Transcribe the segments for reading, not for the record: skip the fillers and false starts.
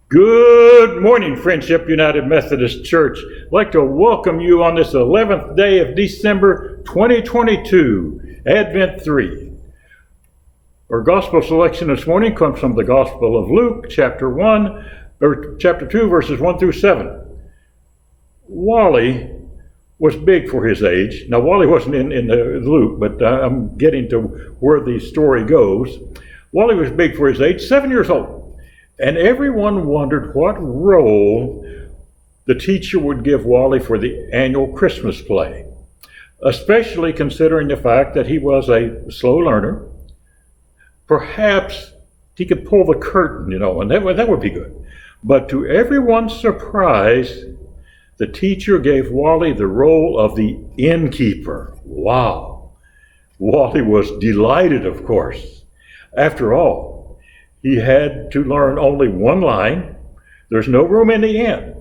Good morning, Friendship United Methodist Church. I'd like to welcome you on this 11th day of December 2022, Advent 3. Our gospel selection this morning comes from the Gospel of Luke, chapter 2, verses 1 through 7. Wally was big for his age. Now, Wally wasn't in Luke, but I'm getting to where the story goes. Wally was big for his age, 7 years old. And everyone wondered what role the teacher would give Wally for the annual Christmas play, especially considering the fact that he was a slow learner. Perhaps he could pull the curtain, and that would be good. But to everyone's surprise, the teacher gave Wally the role of the innkeeper. Wow. Wally was delighted, of course. After all, he had to learn only one line. There's no room in the inn.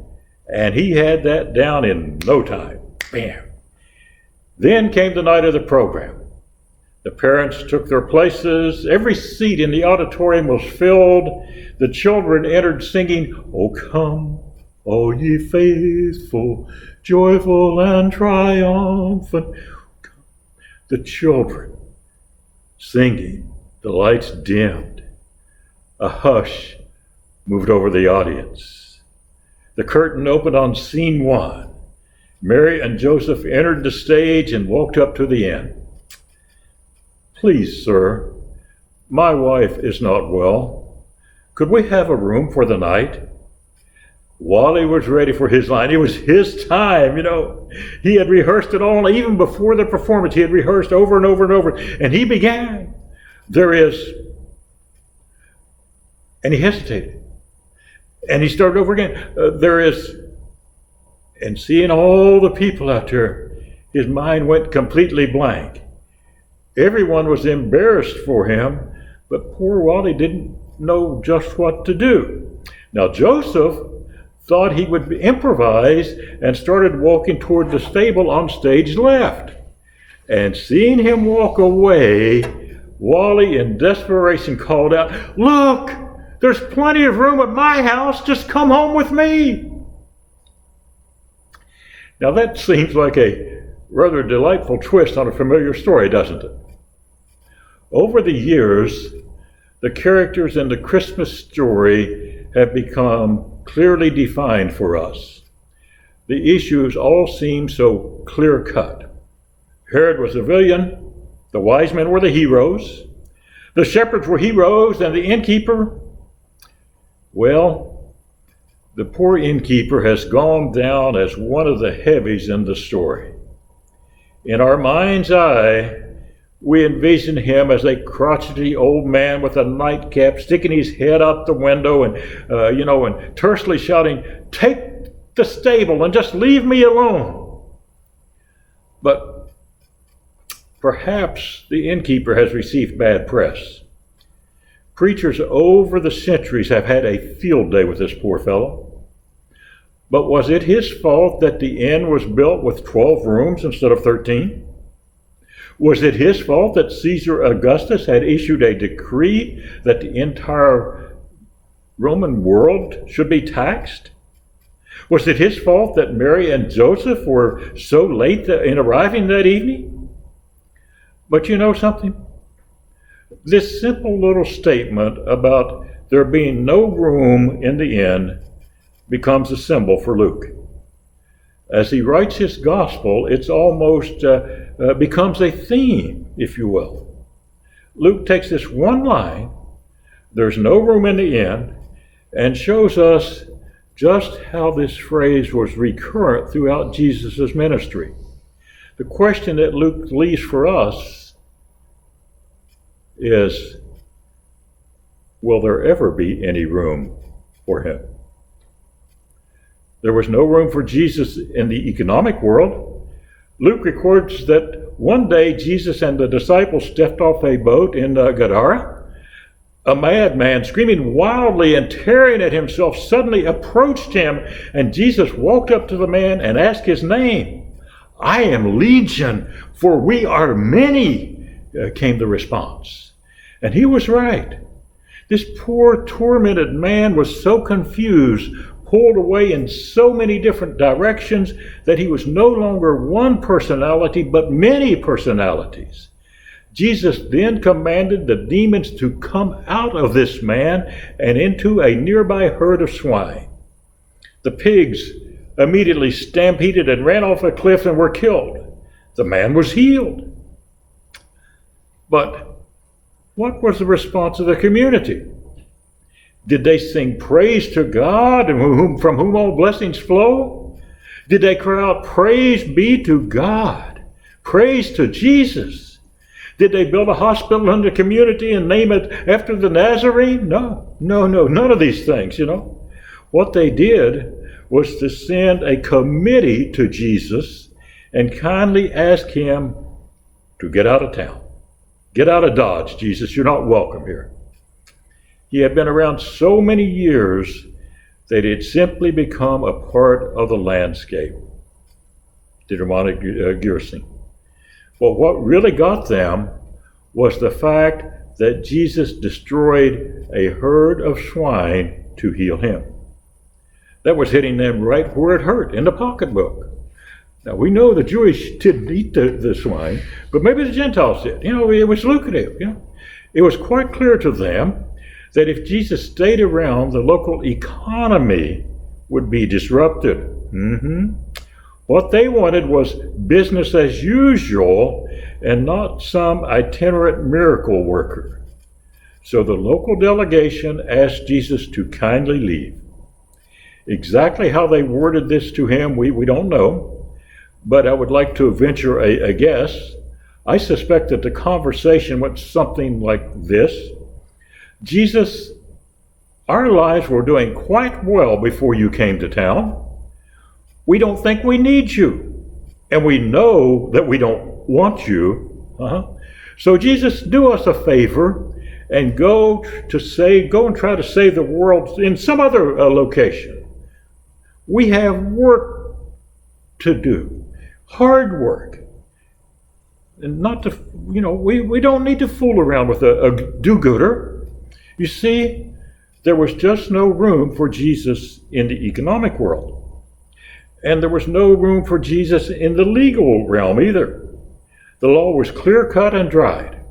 And he had that down in no time. Bam. Then came the night of the program. The parents took their places. Every seat in the auditorium was filled. The children entered singing, "O come, all ye faithful, joyful and triumphant." The children singing, the lights dimmed. A hush moved over the audience. The curtain opened on scene 1. Mary and Joseph entered the stage and walked up to the inn. "Please, sir, my wife is not well. Could we have a room for the night?" Wally was ready for his line. It was his time, He had rehearsed it all, even before the performance. He had rehearsed over and over and over. And he began. And he hesitated. And he started over again. And seeing all the people out there, his mind went completely blank. Everyone was embarrassed for him, but poor Wally didn't know just what to do. Now Joseph thought he would improvise and started walking toward the stable on stage left. And seeing him walk away, Wally in desperation called out, "Look! There's plenty of room at my house. Just come home with me." Now that seems like a rather delightful twist on a familiar story, doesn't it? Over the years, the characters in the Christmas story have become clearly defined for us. The issues all seem so clear-cut. Herod was the villain, the wise men were the heroes, the shepherds were heroes, and the innkeeper, well, the poor innkeeper has gone down as one of the heavies in the story. In our mind's eye, we envision him as a crotchety old man with a nightcap, sticking his head out the window and tersely shouting, "Take the stable and just leave me alone." But perhaps the innkeeper has received bad press. Preachers over the centuries have had a field day with this poor fellow. But was it his fault that the inn was built with 12 rooms instead of 13? Was it his fault that Caesar Augustus had issued a decree that the entire Roman world should be taxed? Was it his fault that Mary and Joseph were so late in arriving that evening? But you know something? This simple little statement about there being no room in the inn becomes a symbol for Luke. As he writes his gospel, it's almost becomes a theme, if you will. Luke takes this one line, "There's no room in the inn," and shows us just how this phrase was recurrent throughout Jesus' ministry. The question that Luke leaves for us is, will there ever be any room for him? There was no room for Jesus in the economic world. Luke records that one day Jesus and the disciples stepped off a boat in Gadara. A madman, screaming wildly and tearing at himself, suddenly approached him, and Jesus walked up to the man and asked his name. "I am Legion, for we are many," came the response. And he was right. This poor, tormented man was so confused, pulled away in so many different directions, that he was no longer one personality, but many personalities. Jesus then commanded the demons to come out of this man and into a nearby herd of swine. The pigs immediately stampeded and ran off a cliff and were killed. The man was healed. But what was the response of the community? Did they sing praise to God, from whom all blessings flow? Did they cry out, "Praise be to God, praise to Jesus"? Did they build a hospital in the community and name it after the Nazarene? No, none of these things, What they did was to send a committee to Jesus and kindly ask him to get out of town. Get out of Dodge, Jesus. You're not welcome here. He had been around so many years that it had simply become a part of the landscape. Demonic Gerasene. Well, what really got them was the fact that Jesus destroyed a herd of swine to heal him. That was hitting them right where it hurt, in the pocketbook. Now, we know the Jewish didn't eat the swine, but maybe the Gentiles did. It was lucrative. It was quite clear to them that if Jesus stayed around, the local economy would be disrupted. What they wanted was business as usual and not some itinerant miracle worker. So the local delegation asked Jesus to kindly leave. Exactly how they worded this to him, we don't know. But I would like to venture a guess. I suspect that the conversation went something like this. Jesus, our lives were doing quite well before you came to town. We don't think we need you. And we know that we don't want you. So Jesus, do us a favor and go and try to save the world in some other location. We have work to do. Hard work. And not to, we don't need to fool around with a do-gooder. You see, there was just no room for Jesus in the economic world. And there was no room for Jesus in the legal realm either. The law was clear-cut and dried.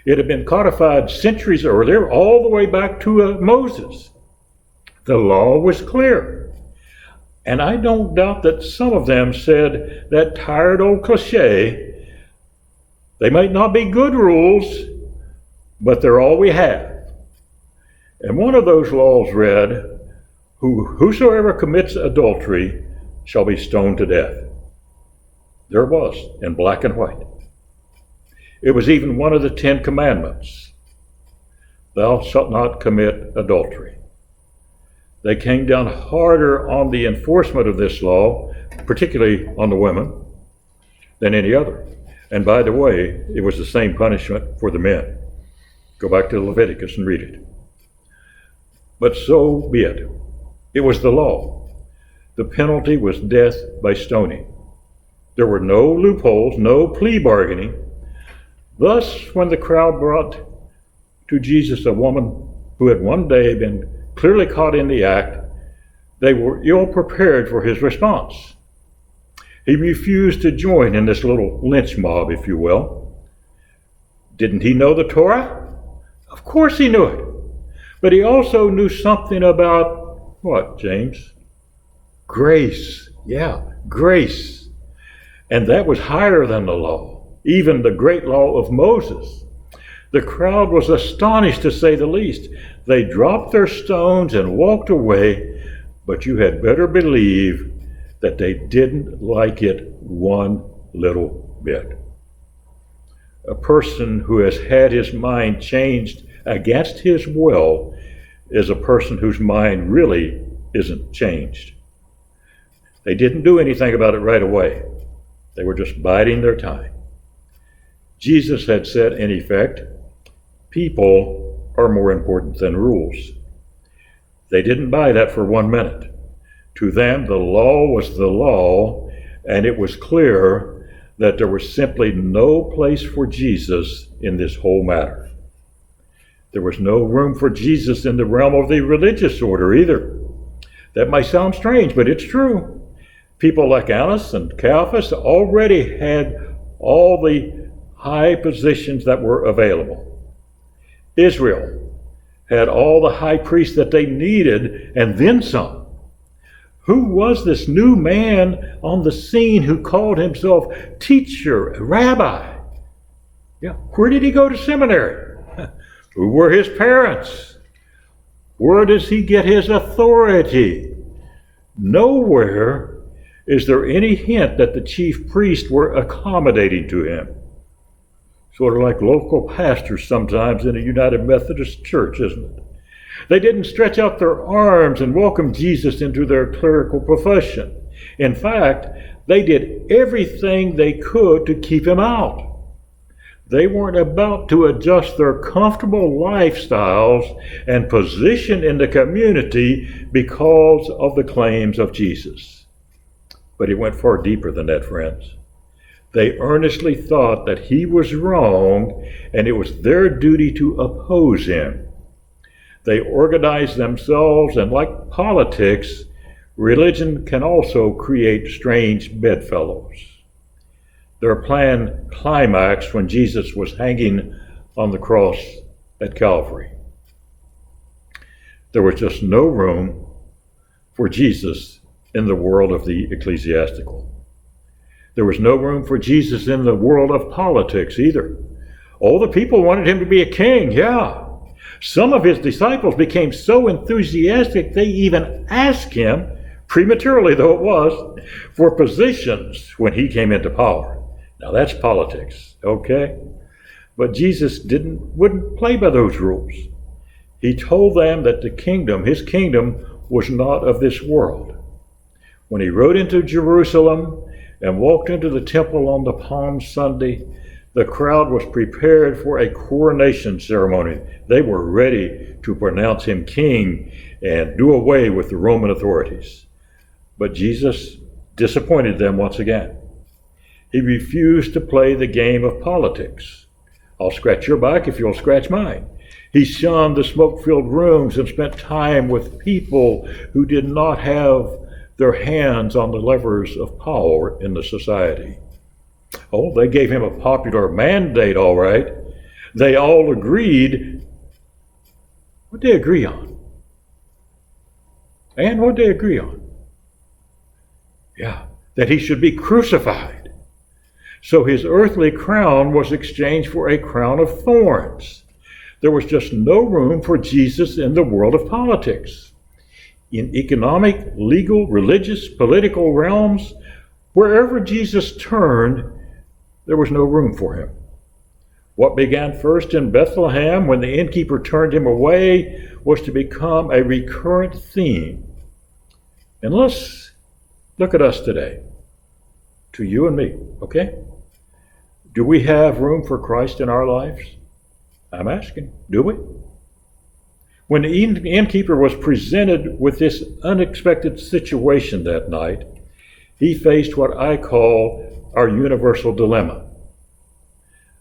It had been codified centuries earlier, all the way back to Moses. The law was clear. And I don't doubt that some of them said that tired old cliche, they might not be good rules, but they're all we have. And one of those laws read, whosoever commits adultery shall be stoned to death. There it was, in black and white. It was even one of the 10 commandments. Thou shalt not commit adultery. They came down harder on the enforcement of this law, particularly on the women, than any other. And by the way, it was the same punishment for the men. Go back to Leviticus and read it. But so be it. It was the law. The penalty was death by stoning. There were no loopholes, no plea bargaining. Thus, when the crowd brought to Jesus a woman who had one day been clearly caught in the act, they were ill prepared for his response. He refused to join in this little lynch mob, if you will. Didn't he know the Torah? Of course he knew it. But he also knew something about, what, James? Grace. Yeah, grace. And that was higher than the law, even the great law of Moses. The crowd was astonished, to say the least. They dropped their stones and walked away, but you had better believe that they didn't like it one little bit. A person who has had his mind changed against his will is a person whose mind really isn't changed. They didn't do anything about it right away. They were just biding their time. Jesus had said, in effect, people are more important than rules. They didn't buy that for 1 minute. To them, the law was the law, and it was clear that there was simply no place for Jesus in this whole matter. There was no room for Jesus in the realm of the religious order either. That might sound strange, but it's true. People like Annas and Caiaphas already had all the high positions that were available. Israel had all the high priests that they needed, and then some. Who was this new man on the scene who called himself teacher, rabbi? Yeah, where did he go to seminary? Who were his parents? Where does he get his authority? Nowhere is there any hint that the chief priests were accommodating to him. Sort of like local pastors sometimes in a United Methodist church, isn't it? They didn't stretch out their arms and welcome Jesus into their clerical profession. In fact, they did everything they could to keep him out. They weren't about to adjust their comfortable lifestyles and position in the community because of the claims of Jesus. But he went far deeper than that, friends. They earnestly thought that he was wrong, and it was their duty to oppose him. They organized themselves, and like politics, religion can also create strange bedfellows. Their plan climaxed when Jesus was hanging on the cross at Calvary. There was just no room for Jesus in the world of the ecclesiastical. There was no room for Jesus in the world of politics either. All the people wanted him to be a king, yeah. Some of his disciples became so enthusiastic they even asked him, prematurely though it was, for positions when he came into power. Now that's politics, okay? But Jesus wouldn't play by those rules. He told them that his kingdom, was not of this world. When he rode into Jerusalem and walked into the temple on the Palm Sunday, the crowd was prepared for a coronation ceremony. They were ready to pronounce him king and do away with the Roman authorities. But Jesus disappointed them once again. He refused to play the game of politics. I'll scratch your back if you'll scratch mine. He shunned the smoke-filled rooms and spent time with people who did not have their hands on the levers of power in the society. Oh, they gave him a popular mandate, all right. They all agreed. What did they agree on? And what did they agree on? Yeah, that he should be crucified. So his earthly crown was exchanged for a crown of thorns. There was just no room for Jesus in the world of politics. In economic, legal, religious, political realms, wherever Jesus turned, there was no room for him. What began first in Bethlehem when the innkeeper turned him away was to become a recurrent theme. And let's look at us today, to you and me, okay? Do we have room for Christ in our lives? I'm asking, do we? When the innkeeper was presented with this unexpected situation that night, he faced what I call our universal dilemma.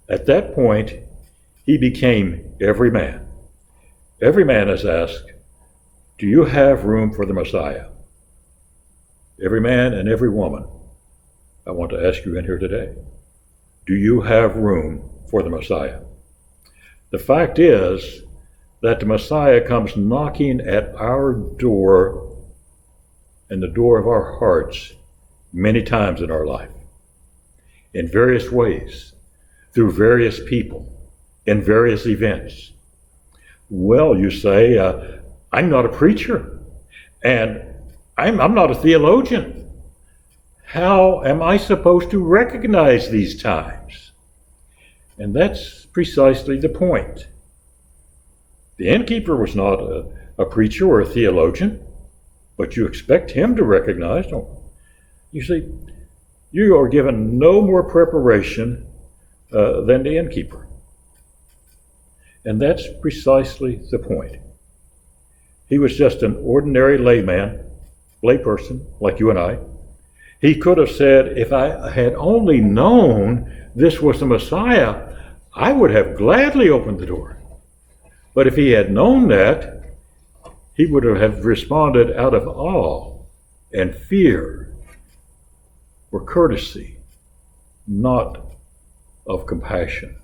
At that point, he became every man. Every man is asked, do you have room for the Messiah? Every man and every woman, I want to ask you in here today, do you have room for the Messiah? The fact is that the Messiah comes knocking at our door and the door of our hearts many times in our life, in various ways, through various people, in various events. Well, you say, I'm not a preacher, and I'm not a theologian. How am I supposed to recognize these times? And that's precisely the point. The innkeeper was not a preacher or a theologian, but you expect him to recognize, don't you? You see, you are given no more preparation than the innkeeper. And that's precisely the point. He was just an ordinary layperson, like you and I. He could have said, if I had only known this was the Messiah, I would have gladly opened the door. But if he had known that, he would have responded out of awe and fear or courtesy, not of compassion.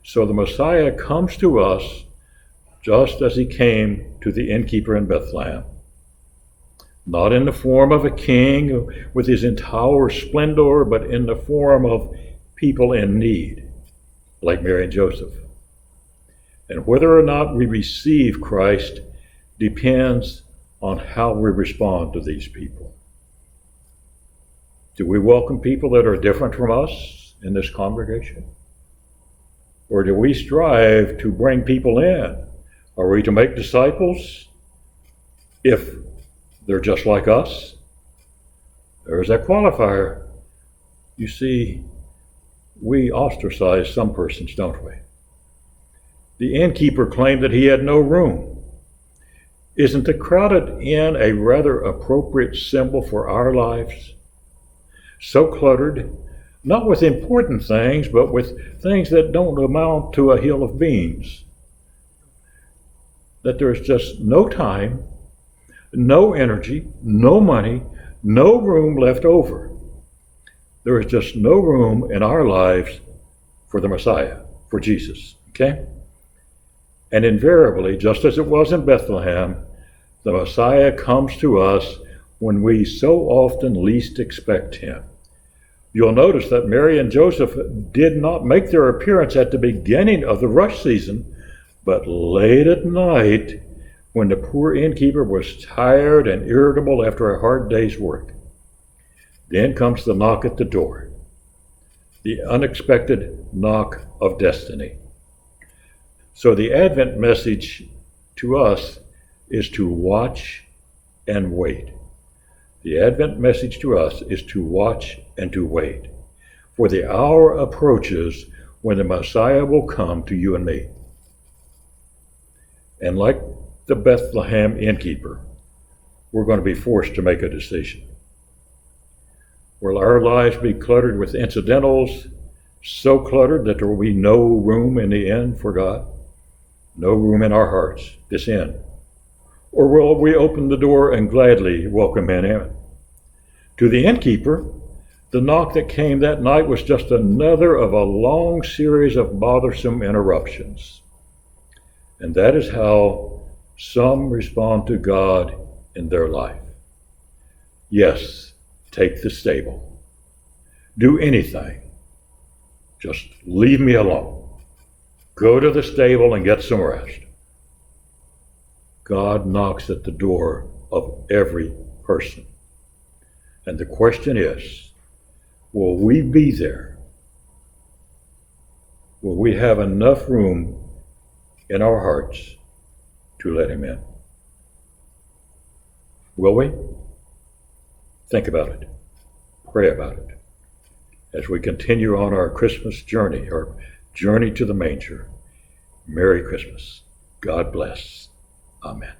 So the Messiah comes to us just as he came to the innkeeper in Bethlehem, not in the form of a king with his entire splendor, but in the form of people in need, like Mary and Joseph. And whether or not we receive Christ depends on how we respond to these people. Do we welcome people that are different from us in this congregation? Or do we strive to bring people in? Are we to make disciples if they're just like us? There's that qualifier. You see, we ostracize some persons, don't we? The innkeeper claimed that he had no room. Isn't the crowded inn a rather appropriate symbol for our lives? So cluttered, not with important things, but with things that don't amount to a hill of beans. That there's just no time, no energy, no money, no room left over. There is just no room in our lives for the Messiah, for Jesus, okay? And invariably, just as it was in Bethlehem, the Messiah comes to us when we so often least expect him. You'll notice that Mary and Joseph did not make their appearance at the beginning of the rush season, but late at night when the poor innkeeper was tired and irritable after a hard day's work. Then comes the knock at the door, the unexpected knock of destiny. So the Advent message to us is to watch and wait. The Advent message to us is to watch and to wait. For the hour approaches when the Messiah will come to you and me. And like the Bethlehem innkeeper, we're going to be forced to make a decision. Will our lives be cluttered with incidentals, so cluttered that there will be no room in the inn for God? No room in our hearts, this inn. Or will we open the door and gladly welcome him in? To the innkeeper, the knock that came that night was just another of a long series of bothersome interruptions. And that is how some respond to God in their life. Yes, take the stable. Do anything. Just leave me alone. Go to the stable and get some rest. God knocks at the door of every person. And the question is, will we be there? Will we have enough room in our hearts to let him in? Will we? Think about it. Pray about it. As we continue on our Christmas journey, our journey to the manger. Merry Christmas. God bless. Amen.